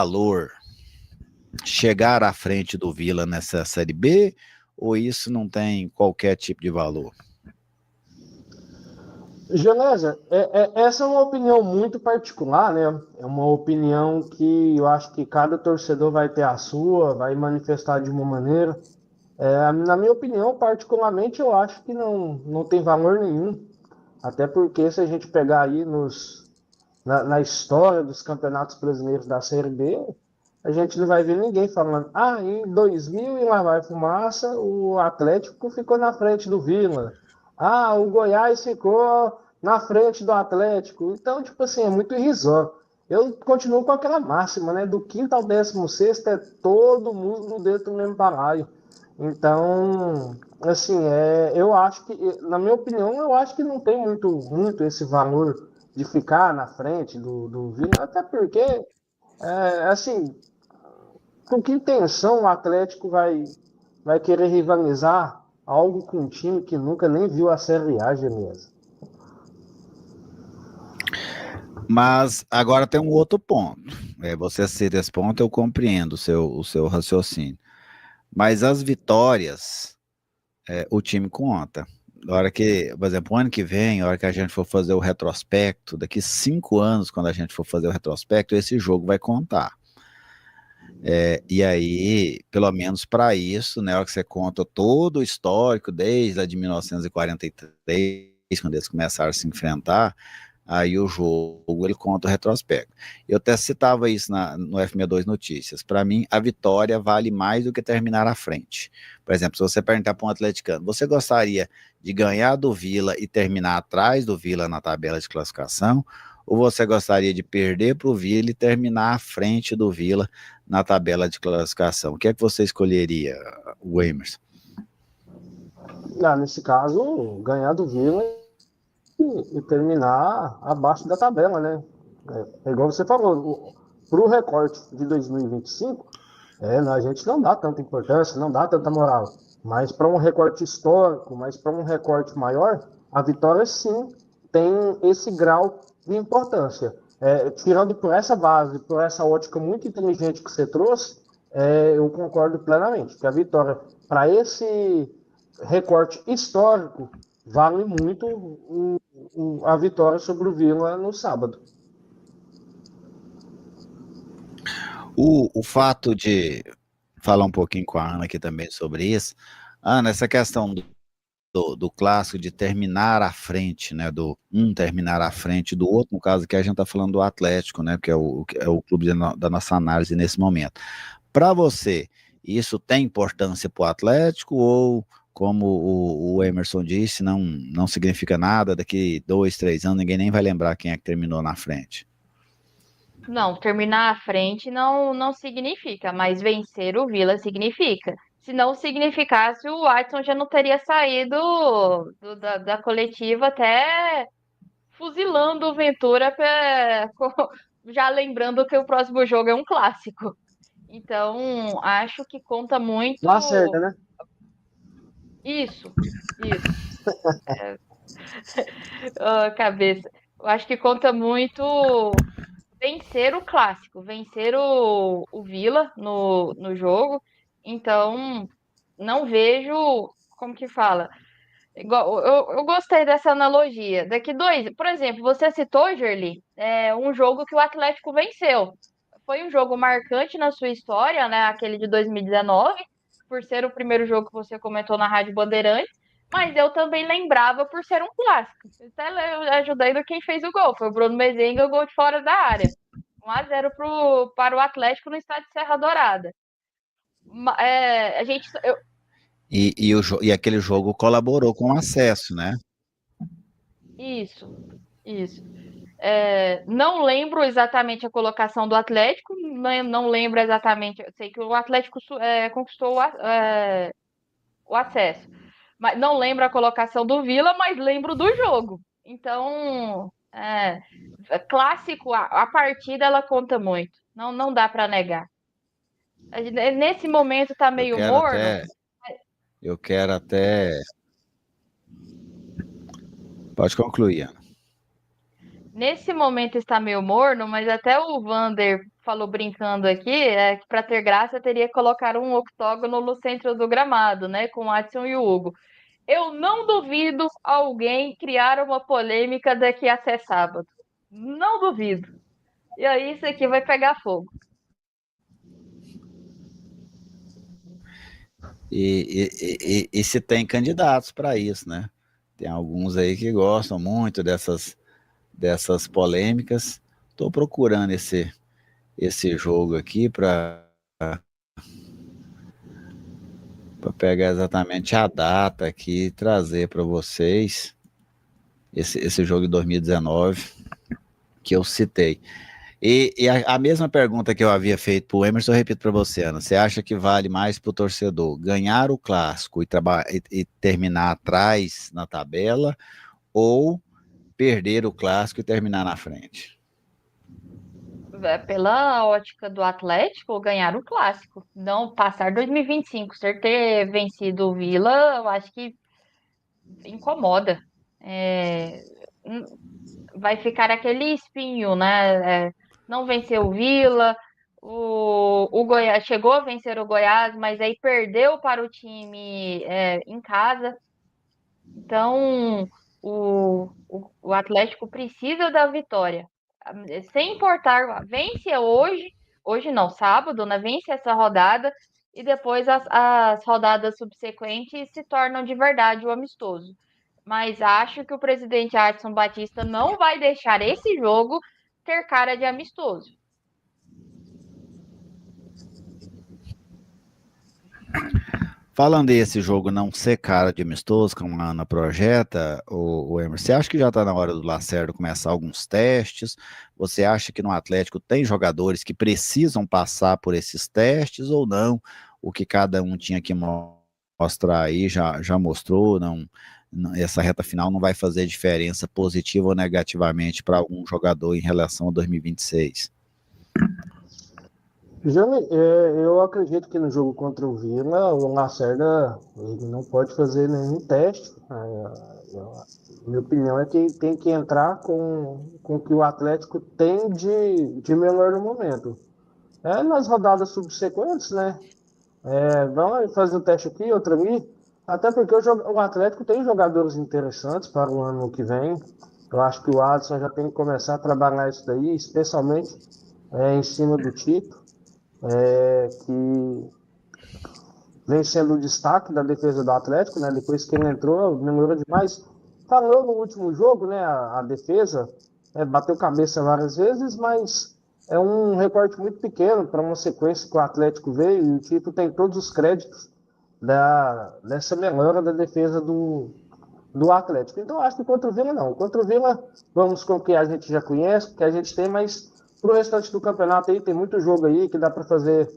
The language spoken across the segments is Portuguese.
valor chegar à frente do Vila nessa Série B, ou isso não tem qualquer tipo de valor? Genésio, essa é uma opinião muito particular, né? É uma opinião que eu acho que cada torcedor vai ter a sua, vai manifestar de uma maneira. Na minha opinião, particularmente, eu acho que não tem valor nenhum. Até porque se a gente pegar aí na história dos campeonatos brasileiros da Série B, a gente não vai ver ninguém falando, em 2000 e lá vai fumaça, o Atlético ficou na frente do Vila. O Goiás ficou na frente do Atlético. Então, tipo assim, é muito irrisório. Eu continuo com aquela máxima, né? Do quinto ao 16º é todo mundo dentro do mesmo balaio. Então, assim, eu acho que, na minha opinião, eu acho que não tem muito esse valor de ficar na frente do Vila, até porque, assim, com que intenção o Atlético vai querer rivalizar algo com um time que nunca nem viu a Série A, Genesa? Mas agora tem um outro ponto. Você cita esse ponto, eu compreendo o seu raciocínio. Mas as vitórias, o time conta. Na hora que, por exemplo, o ano que vem, a hora que a gente for fazer o retrospecto, daqui 5 anos, quando a gente for fazer o retrospecto, esse jogo vai contar. E aí, pelo menos para isso, né, a hora que você conta todo o histórico, desde lá de 1943, quando eles começaram a se enfrentar, aí o jogo ele conta o retrospecto. Eu até citava isso no F62 Notícias. Para mim, a vitória vale mais do que terminar à frente. Por exemplo, se você perguntar para um atleticano, você gostaria de ganhar do Vila e terminar atrás do Vila na tabela de classificação? Ou você gostaria de perder para o Vila e terminar à frente do Vila na tabela de classificação? O que é que você escolheria, o Emerson? Nesse caso, ganhar do Vila e terminar abaixo da tabela, né? Igual você falou, para o recorte de 2025, a gente não dá tanta importância, não dá tanta moral. Mas para um recorte histórico, mas para um recorte maior, a vitória sim tem esse grau de importância. Tirando por essa base, por essa ótica muito inteligente que você trouxe, eu concordo plenamente que a vitória para esse recorte histórico vale muito a vitória sobre o Vila no sábado. O fato de falar um pouquinho com a Ana aqui também sobre isso, Ana, essa questão do clássico de terminar à frente, né, do um terminar à frente do outro, no caso aqui a gente está falando do Atlético, né, que é o clube da nossa análise nesse momento. Para você, isso tem importância para o Atlético ou, como o Emerson disse, não significa nada, daqui 2, 3 anos ninguém nem vai lembrar quem é que terminou na frente? Não, terminar à frente não significa, mas vencer o Vila significa. Se não significasse, o Watson já não teria saído da coletiva até fuzilando o Ventura, já lembrando que o próximo jogo é um clássico. Então, acho que conta Não acerta, muito né? isso, isso. Cabeça. Eu acho que conta muito vencer o clássico, vencer o Vila no jogo. Então, não vejo, como que fala? Igual, eu gostei dessa analogia. Daqui dois, por exemplo, você citou, Gerli, um jogo que o Atlético venceu. Foi um jogo marcante na sua história, né? Aquele de 2019, por ser o primeiro jogo que você comentou na Rádio Bandeirantes. Mas eu também lembrava por ser um clássico. Até ajudando quem fez o gol. Foi o Bruno Mezenga, o gol de fora da área. 1-0 para o Atlético no estádio Serra Dourada. A gente, E aquele jogo colaborou com o acesso, né? isso, isso. Não lembro exatamente a colocação do Atlético, não lembro exatamente. Eu sei que o Atlético conquistou o acesso, mas não lembro a colocação do Vila, mas lembro do jogo. Então, clássico, a partida ela conta muito. Não dá para negar. Nesse momento tá Eu meio quero morno. até, eu quero até, pode concluir, Ana. Nesse momento está meio morno, mas até o Vander falou brincando aqui, que para ter graça teria que colocar um octógono no centro do gramado, né, com o Adson e o Hugo. Eu não duvido alguém criar uma polêmica daqui até sábado. Não duvido. E aí isso aqui vai pegar fogo. E se tem candidatos para isso, né? Tem alguns aí que gostam muito dessas polêmicas. Estou procurando esse jogo aqui para pegar exatamente a data aqui e trazer para vocês esse jogo de 2019 que eu citei. E a mesma pergunta que eu havia feito para o Emerson, eu repito para você, Ana. Você acha que vale mais para o torcedor ganhar o clássico e terminar atrás na tabela ou perder o clássico e terminar na frente? Pela ótica do Atlético, ganhar o clássico. Não passar 2025, ser ter vencido o Vila, eu acho que incomoda. É, vai ficar aquele espinho, né? Não venceu o Vila, o Goiás chegou a vencer o Goiás, mas aí perdeu para o time em casa. Então, o Atlético precisa da vitória. Sem importar, vence hoje não, sábado, né? Vence essa rodada e depois as rodadas subsequentes se tornam de verdade o amistoso. Mas acho que o presidente Adson Batista não vai deixar esse jogo ter cara de amistoso. Falando desse jogo não ser cara de amistoso, como a Ana projeta, o Emerson, você acha que já está na hora do Lacerda começar alguns testes? Você acha que no Atlético tem jogadores que precisam passar por esses testes ou não? O que cada um tinha que mostrar aí já mostrou, essa reta final não vai fazer diferença positiva ou negativamente para algum jogador em relação a 2026? Eu acredito que no jogo contra o Vila, o Lacerda ele não pode fazer nenhum teste. Minha opinião é que tem que entrar com o que o Atlético tem de melhor no momento. Nas rodadas subsequentes, né? Vamos fazer um teste aqui, outro ali. Até porque o Atlético tem jogadores interessantes para o ano que vem. Eu acho que o Adson já tem que começar a trabalhar isso daí, especialmente em cima do Tito, que vem sendo o destaque da defesa do Atlético, né? Depois que ele entrou, melhorou demais. Falou no último jogo, né? A defesa bateu cabeça várias vezes, mas é um recorte muito pequeno para uma sequência que o Atlético veio e o Tito tem todos os créditos dessa melhora da defesa do Atlético. Então, acho que contra o Vila, não. Contra o Vila, vamos com o que a gente já conhece, o que a gente tem, mas pro restante do campeonato aí, tem muito jogo aí que dá para fazer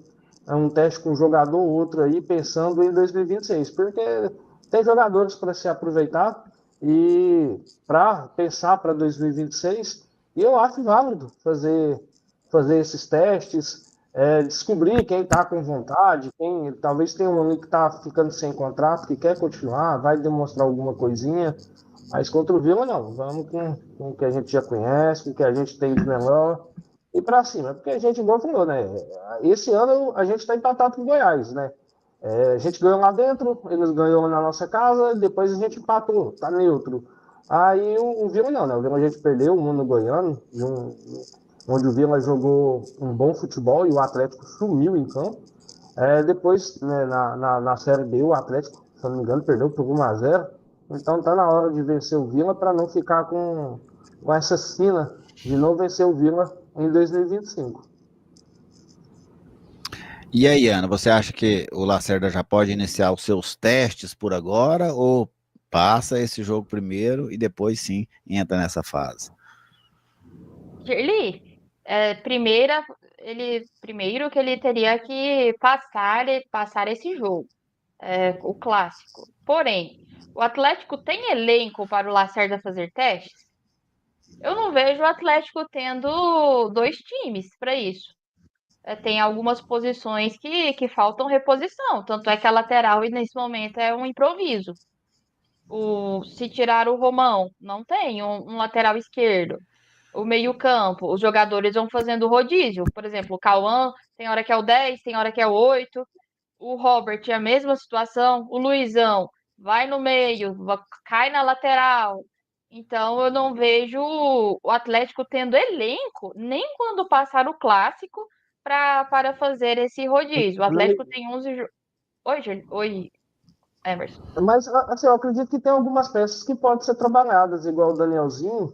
um teste com um jogador ou outro aí, pensando em 2026, porque tem jogadores para se aproveitar e para pensar para 2026, e eu acho válido fazer esses testes, descobrir quem está com vontade, quem talvez tenha um ali que está ficando sem contrato, que quer continuar, vai demonstrar alguma coisinha, mas contra o Vila não, vamos com o que a gente já conhece, com o que a gente tem de melhor, e para cima, porque a gente, igual falou, né? Esse ano a gente está empatado com o Goiás, né? A gente ganhou lá dentro, eles ganhou na nossa casa, depois a gente empatou, tá neutro. Aí o Vila não, né? O Vila a gente perdeu um no Goiano, onde o Vila jogou um bom futebol e o Atlético sumiu em campo. Depois, né, na Série B, o Atlético, se eu não me engano, perdeu por 1-0. Então tá na hora de vencer o Vila para não ficar com essa sina de não vencer o Vila em 2025. E aí, Ana, você acha que o Lacerda já pode iniciar os seus testes por agora ou passa esse jogo primeiro e depois sim entra nessa fase? Shirley, primeiro que ele teria que passar esse jogo, o clássico. Porém, o Atlético tem elenco para o Lacerda fazer testes? Eu não vejo o Atlético tendo dois times para isso. Tem algumas posições que faltam reposição, tanto é que a lateral nesse momento é um improviso. Se tirar o Romão, não tem um lateral esquerdo. o meio-campo, os jogadores vão fazendo rodízio. Por exemplo, o Cauã, tem hora que é o 10, tem hora que é o 8. O Robert é a mesma situação. O Luizão vai no meio, cai na lateral. Então eu não vejo o Atlético tendo elenco nem quando passar o clássico para fazer esse rodízio. O Atlético tem 11. Oi, oi, Emerson. Mas, assim, eu acredito que tem algumas peças que podem ser trabalhadas, igual o Danielzinho,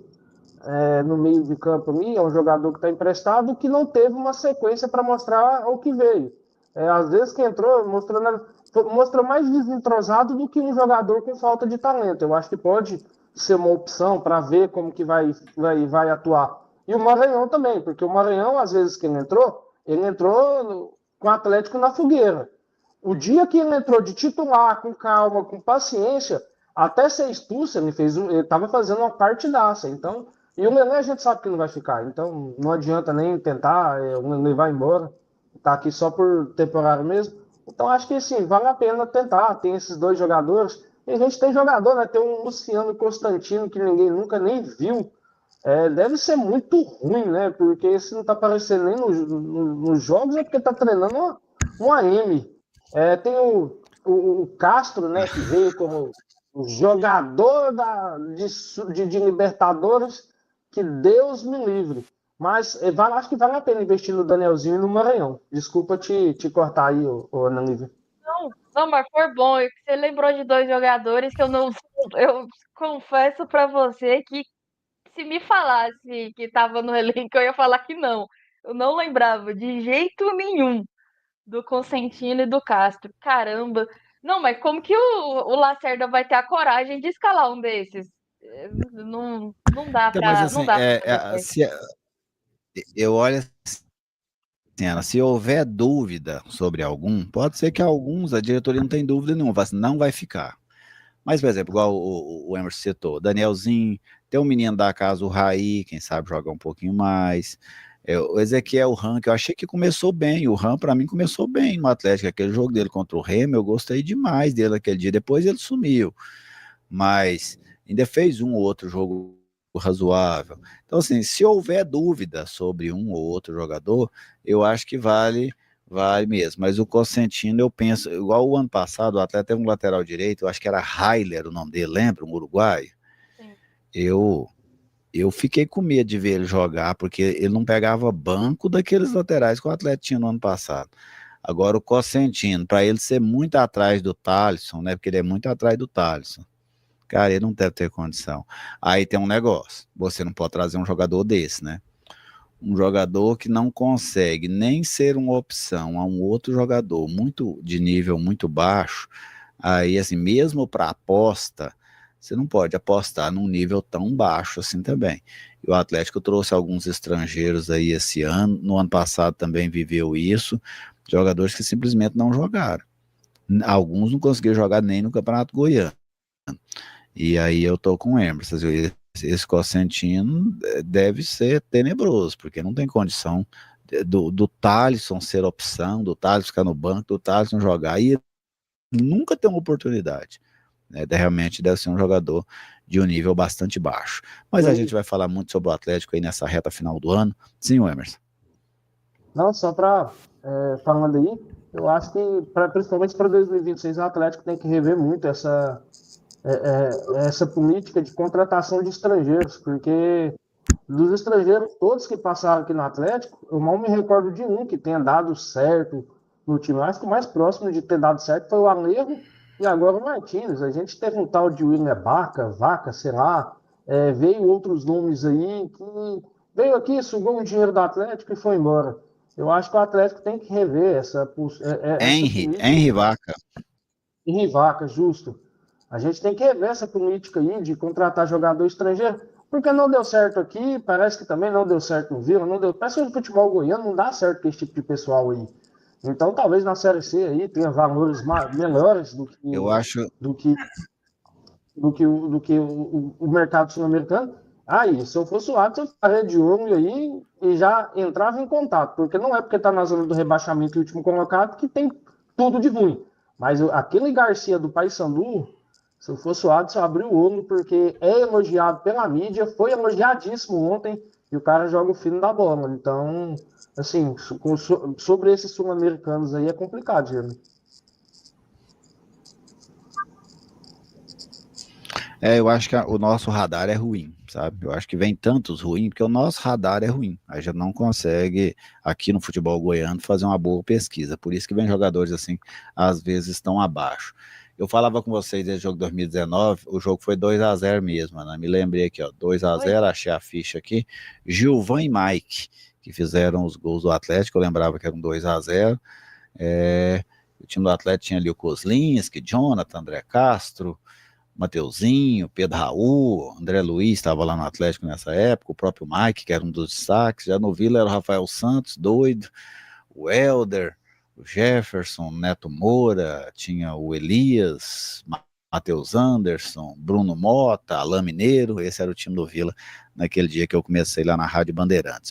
no meio de campo ali, é um jogador que está emprestado que não teve uma sequência para mostrar o que veio. Às vezes que entrou, mostrou mais desentrosado do que um jogador com falta de talento. Eu acho que pode ser uma opção para ver como que vai atuar. E o Maranhão também, porque o Maranhão, às vezes que ele entrou com o Atlético na fogueira. O dia que ele entrou de titular, com calma, com paciência, até ser expulso, ele estava fazendo uma partidaça. Então, e o Lelê a gente sabe que não vai ficar. Então, não adianta nem tentar, o Lelê vai embora. Está aqui só por temporário mesmo. Então, acho que sim, vale a pena tentar. Tem esses dois jogadores. E a gente tem jogador, né? Tem um Luciano Constantino que ninguém nunca nem viu. Deve ser muito ruim, né? Porque se não está aparecendo nem nos jogos, é porque está treinando um anime. Tem o Castro, né, que veio como jogador de Libertadores, que Deus me livre. Mas acho que vale a pena investir no Danielzinho e no Maranhão. Desculpa te cortar aí, Ana Lívia. Não, mas foi bom. Você lembrou de dois jogadores que eu não. Eu confesso para você que se me falasse que estava no elenco, eu ia falar que não. Eu não lembrava de jeito nenhum do Consentino e do Castro. Caramba. Não, mas como que o Lacerda vai ter a coragem de escalar um desses? Não dá Então, mas pra, não assim, dá pra fazer certo. eu olho assim, Ana, se houver dúvida sobre algum, pode ser que alguns a diretoria não tem dúvida nenhuma, fala assim, não vai ficar. Mas, por exemplo, igual o Emerson citou, Danielzinho, tem um menino da casa, o Raí, quem sabe jogar um pouquinho mais. O Ezequiel Ram, que eu achei que começou bem. O Ram, para mim, começou bem no Atlético. Aquele jogo dele contra o Remo, eu gostei demais dele aquele dia. Depois ele sumiu. Mas ainda fez um ou outro jogo razoável. Então, assim, se houver dúvida sobre um ou outro jogador, eu acho que vale mesmo. Mas o Cosentino, eu penso, igual o ano passado, o Atlético teve um lateral direito, eu acho que era Railer o nome dele, lembra? Um uruguaio. Sim. Eu fiquei com medo de ver ele jogar, porque ele não pegava banco daqueles laterais que o Atlético tinha no ano passado. Agora o Cosentino, para ele ser muito atrás do Thalisson, né? Porque ele é muito atrás do Thalisson. Cara, ele não deve ter condição. Aí tem um negócio, você não pode trazer um jogador desse, né? Um jogador que não consegue nem ser uma opção a um outro jogador muito de nível muito baixo, aí assim, mesmo para aposta, você não pode apostar num nível tão baixo assim também. E o Atlético trouxe alguns estrangeiros aí esse ano, no ano passado também viveu isso, jogadores que simplesmente não jogaram. Alguns não conseguiram jogar nem no Campeonato Goiano. E aí eu tô com o Emerson. Esse Cosentino deve ser tenebroso, porque não tem condição do Thalisson ser opção, do Thalisson ficar no banco, do Thalisson jogar, e nunca tem uma oportunidade. Né? Realmente deve ser um jogador de um nível bastante baixo. Mas a gente vai falar muito sobre o Atlético aí nessa reta final do ano. Sim, Emerson. Não, só falando aí, eu acho que, principalmente para 2026, o Atlético tem que rever muito essa política de contratação de estrangeiros, porque dos estrangeiros todos que passaram aqui no Atlético, eu não me recordo de um que tenha dado certo no time. Acho que o mais próximo de ter dado certo foi o Alejo e agora o Martins. A gente teve um tal de William Vaca, sei lá, veio outros nomes aí que veio aqui, sugou um dinheiro do Atlético e foi embora. Eu acho que o Atlético tem que rever essa Henry Vaca. Henry Vaca, justo. A gente tem que rever essa política aí de contratar jogador estrangeiro, porque não deu certo aqui, parece que também não deu certo no Vila, não deu. Parece que no futebol goiano não dá certo com esse tipo de pessoal aí. Então talvez na Série C aí tenha valores melhores Eu acho. do que o mercado sul-americano. Aí, se eu fosse o Atlas, eu ficaria de olho aí e já entrava em contato, porque não é porque está na zona do rebaixamento e último colocado que tem tudo de ruim. Mas aquele Garcia do Paysandu, se eu fosse o Adson, eu abri o olho, porque é elogiado pela mídia, foi elogiadíssimo ontem, e o cara joga o fino da bola. Então, assim, sobre esses sul-americanos aí é complicado, Jeremy. Eu acho que o nosso radar é ruim, sabe? Eu acho que vem tantos ruins, porque o nosso radar é ruim. A gente não consegue, aqui no futebol goiano, fazer uma boa pesquisa. Por isso que vem jogadores assim, às vezes estão abaixo. Eu falava com vocês desde o jogo 2019, o jogo foi 2-0 mesmo, né? Me lembrei aqui, ó, 2-0, achei a ficha aqui. Gilvan e Mike, que fizeram os gols do Atlético, eu lembrava que era um 2-0. O time do Atlético tinha ali o Kozlinski, Jonathan, André Castro, Mateuzinho, Pedro Raul, André Luiz estava lá no Atlético nessa época, o próprio Mike, que era um dos destaques. Já no Vila era o Rafael Santos, doido, o Helder, o Jefferson, Neto Moura, tinha o Elias, Matheus Anderson, Bruno Mota, Alain Mineiro. Esse era o time do Vila naquele dia que eu comecei lá na Rádio Bandeirantes.